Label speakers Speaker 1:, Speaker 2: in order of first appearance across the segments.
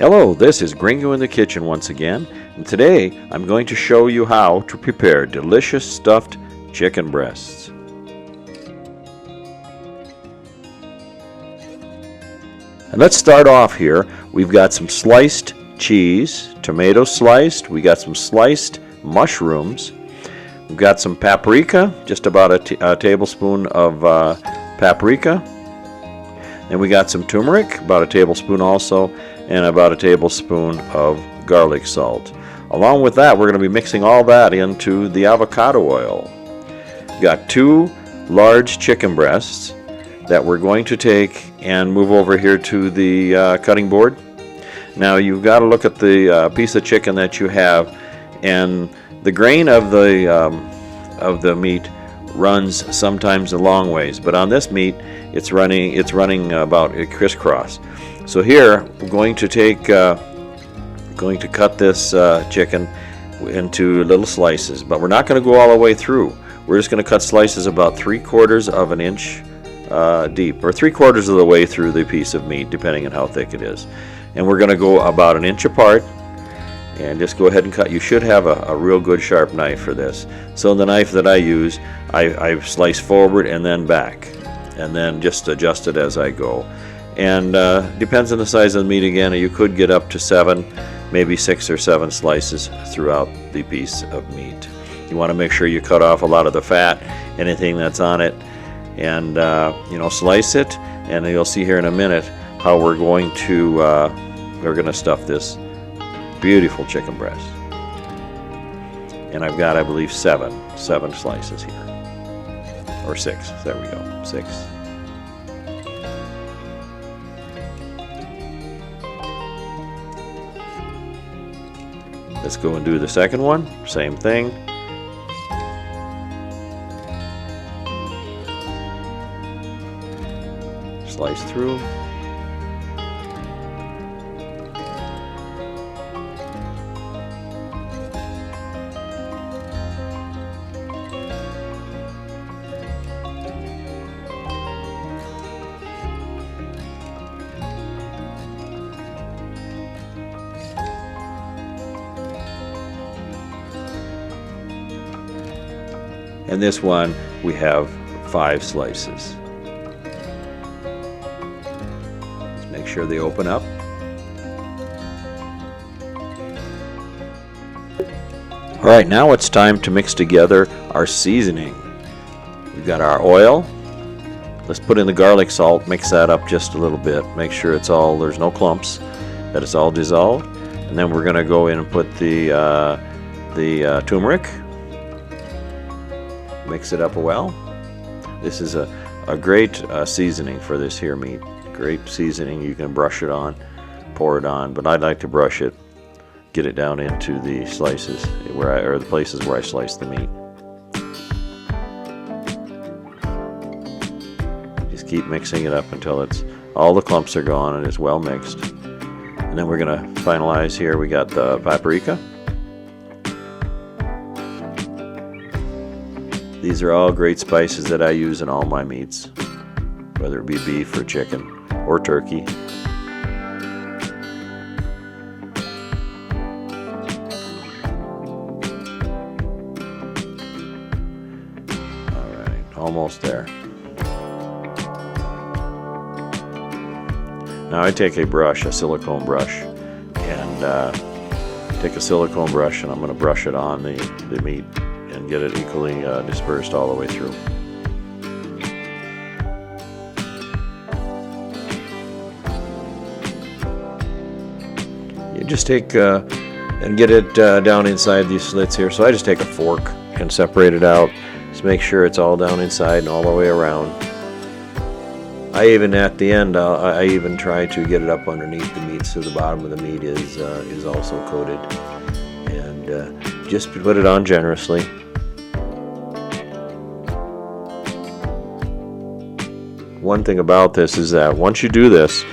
Speaker 1: Hello, this is Gringo in the kitchen once again, and today I'm going to show you how to prepare delicious stuffed chicken breasts. And let's start off here. We've got some sliced cheese, tomato sliced, we got some sliced mushrooms, we've got some paprika, just about a tablespoon of paprika. Then we got some turmeric, about a tablespoon also, and about a tablespoon of garlic salt. Along with that, we're going to be mixing all that into the avocado oil. We've got 2 large chicken breasts that we're going to take and move over here to the cutting board. Now you've got to look at the piece of chicken that you have, and the grain of the meat runs sometimes a long ways, but on this meat it's running about a crisscross. So here we're going to cut this chicken into little slices, but we're not going to go all the way through. We're just going to cut slices about 3/4 of an inch deep, or 3/4 of the way through the piece of meat, depending on how thick it is. And we're going to go about an inch apart and just go ahead and cut. You should have a real good sharp knife for this. So the knife that I use, I slice forward and then back, and then just adjust it as I go. And depends on the size of the meat again. You could get up to 7, maybe 6 or 7 slices throughout the piece of meat. You want to make sure you cut off a lot of the fat, anything that's on it, and slice it. And you'll see here in a minute how we're going to stuff this beautiful chicken breast. And I've got, I believe, 7 slices here, or 6. There we go, 6. Let's go and do the second one. Same thing. Slice through. And this one, we have 5 slices. Just make sure they open up. All right, now it's time to mix together our seasoning. We've got our oil. Let's put in the garlic salt, mix that up just a little bit. Make sure there's no clumps, that it's all dissolved. And then we're gonna go in and put the turmeric. Mix it up well. This is a great seasoning for this here meat. Great seasoning. You can brush it on, pour it on, but I'd like to brush it, get it down into the slices or the places where I slice the meat. Just keep mixing it up until all the clumps are gone and it's well mixed. And then we're gonna finalize here. We got the paprika. These are all great spices that I use in all my meats, whether it be beef or chicken or turkey. All right, almost there. Now I take a silicone brush, and take a silicone brush, and I'm going to brush it on the meat and get it equally dispersed all the way through. You just take and get it down inside these slits here. So I just take a fork and separate it out. Just make sure it's all down inside and all the way around. I even at the end, I even try to get it up underneath the meat so the bottom of the meat is also coated. And just put it on generously. One thing about this is that once you do this,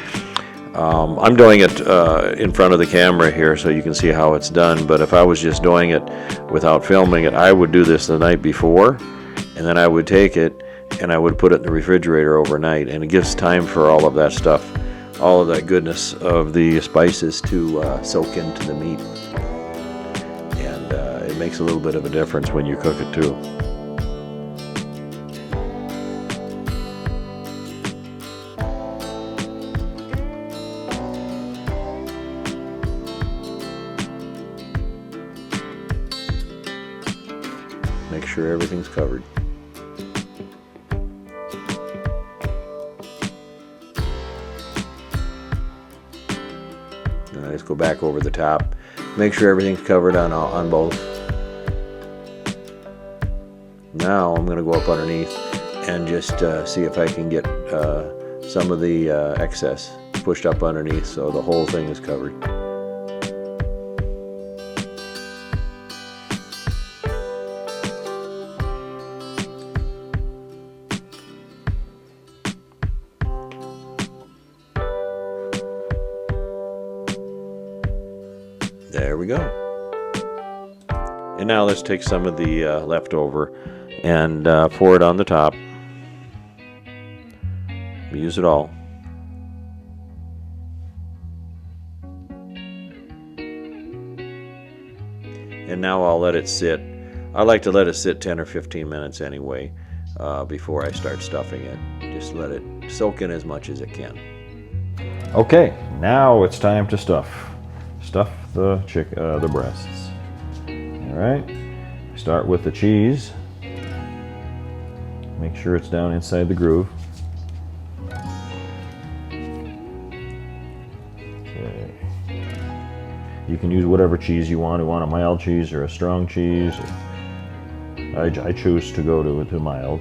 Speaker 1: I'm doing it in front of the camera here so you can see how it's done, but if I was just doing it without filming it, I would do this the night before, and then I would take it and I would put it in the refrigerator overnight, and it gives time for all of that stuff all of that goodness of the spices to soak into the meat. And it makes a little bit of a difference when you cook it too. Make sure everything's covered. Let's go back over the top. Make sure everything's covered on both. Now I'm going to go up underneath and just see if I can get some of the excess pushed up underneath so the whole thing is covered. There we go. And now let's take some of the leftover and pour it on the top. Use it all. And now I'll let it sit. I like to let it sit 10 or 15 minutes anyway before I start stuffing it. Just let it soak in as much as it can. Okay, now it's time to stuff. Stuff the the breasts. All right. Start with the cheese. Make sure it's down inside the groove. Okay. You can use whatever cheese you want. You want a mild cheese or a strong cheese. I choose to go to mild.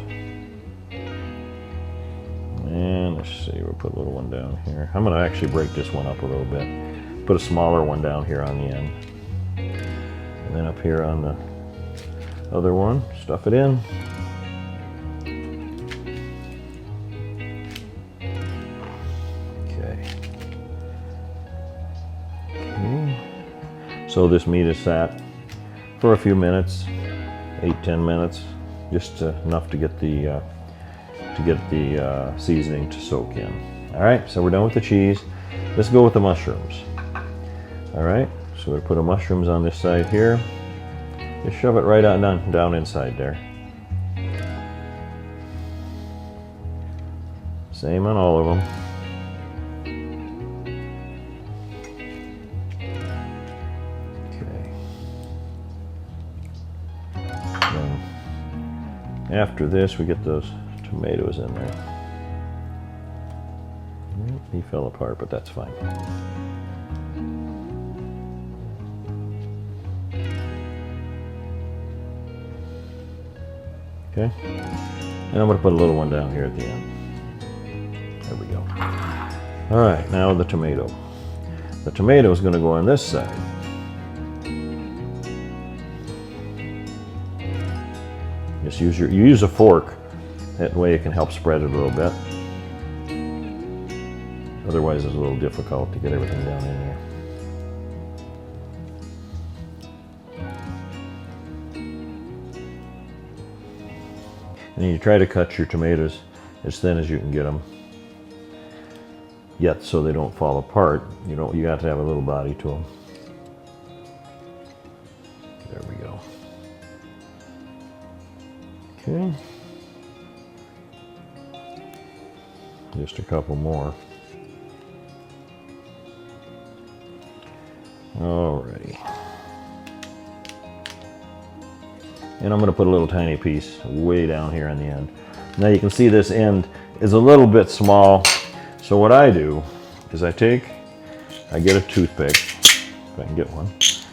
Speaker 1: And let's see, we'll put a little one down here. I'm going to actually break this one up a little bit. Put a smaller one down here on the end. And then up here on the other one, stuff it in. Okay. So this meat is sat for a few minutes, 8-10 minutes, just enough to get the seasoning to soak in. All right, so we're done with the cheese. Let's go with the mushrooms. All right, so we're gonna put the mushrooms on this side here. Just shove it right on down inside there. Same on all of them. Okay. Then after this, we get those tomatoes in there. He fell apart, but that's fine. Okay, and I'm going to put a little one down here at the end. There we go. All right, now the tomato. The tomato is going to go on this side. Just use a fork. That way it can help spread it a little bit. Otherwise it's a little difficult to get everything down in there. And you try to cut your tomatoes as thin as you can get them, yet so they don't fall apart. You got to have a little body to them. There we go. Okay. Just a couple more. Alrighty. And I'm going to put a little tiny piece way down here on the end. Now you can see this end is a little bit small. So what I do is I get a toothpick, if I can get one.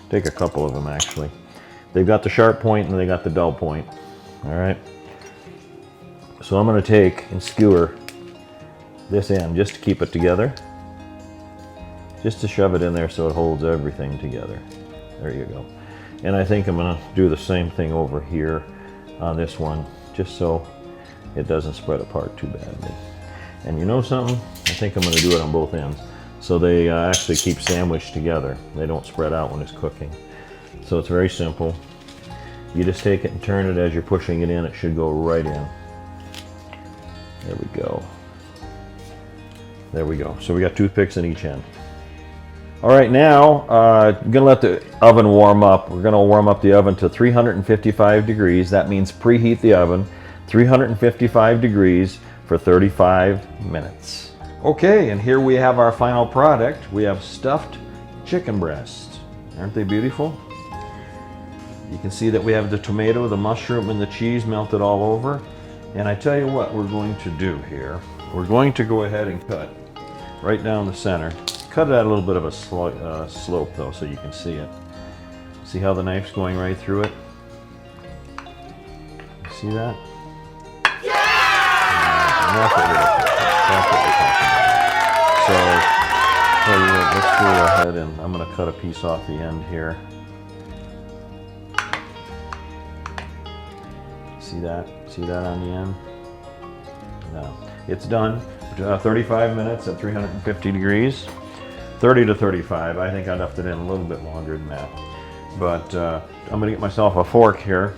Speaker 1: Take a couple of them actually. They've got the sharp point and they got the dull point. All right. So I'm going to take and skewer this end just to keep it together. Just to shove it in there so it holds everything together. There you go. And I think I'm going to do the same thing over here on this one, just so it doesn't spread apart too badly. And you know something? I think I'm going to do it on both ends, so they actually keep sandwiched together. They don't spread out when it's cooking. So it's very simple. You just take it and turn it as you're pushing it in. It should go right in. There we go. There we go. So we got toothpicks in each end. All right, now I'm gonna let the oven warm up. We're gonna warm up the oven to 355 degrees. That means preheat the oven 355 degrees for 35 minutes. Okay, and here we have our final product. We have stuffed chicken breasts. Aren't they beautiful? You can see that we have the tomato, the mushroom, and the cheese melted all over. And I tell you what we're going to do here. We're going to go ahead and cut right down the center. Cut it at a little bit of a slope though, so you can see it. See how the knife's going right through it? You see that? Yeah! And that's what we're talking about. So, let's go ahead and I'm going to cut a piece off the end here. See that? See that on the end? No. It's done. 35 minutes at 350 degrees. 30 to 35. I think I left it in a little bit longer than that. But I'm going to get myself a fork here.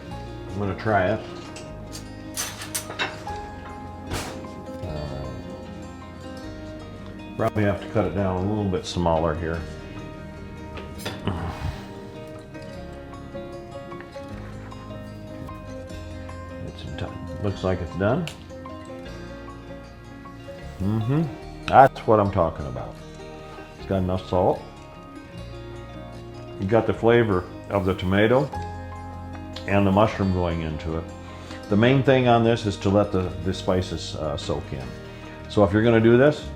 Speaker 1: I'm going to try it. Probably have to cut it down a little bit smaller here. It's done. Looks like it's done. That's what I'm talking about. It's got enough salt. You got the flavor of the tomato and the mushroom going into it. The main thing on this is to let the spices soak in. So if you're going to do this,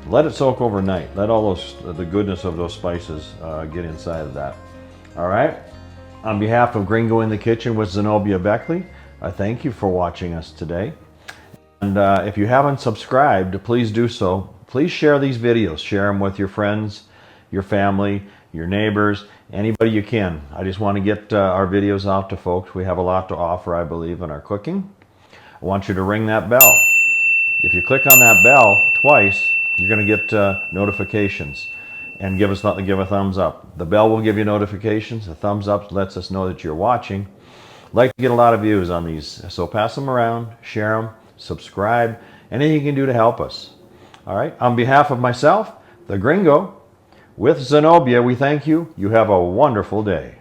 Speaker 1: let it soak overnight. Let all the goodness of those spices get inside of that. All right. On behalf of Gringo in the Kitchen with Zenobia Beckley, I thank you for watching us today. And if you haven't subscribed, please do so. Please share these videos. Share them with your friends, your family, your neighbors, anybody you can. I just want to get our videos out to folks. We have a lot to offer, I believe, in our cooking. I want you to ring that bell. If you click on that bell twice, you're going to get notifications. And give a thumbs up. The bell will give you notifications. A thumbs up lets us know that you're watching. I'd like to get a lot of views on these, so pass them around, share them, subscribe, anything you can do to help us. All right, on behalf of myself, the Gringo, with Zenobia, we thank you. You have a wonderful day.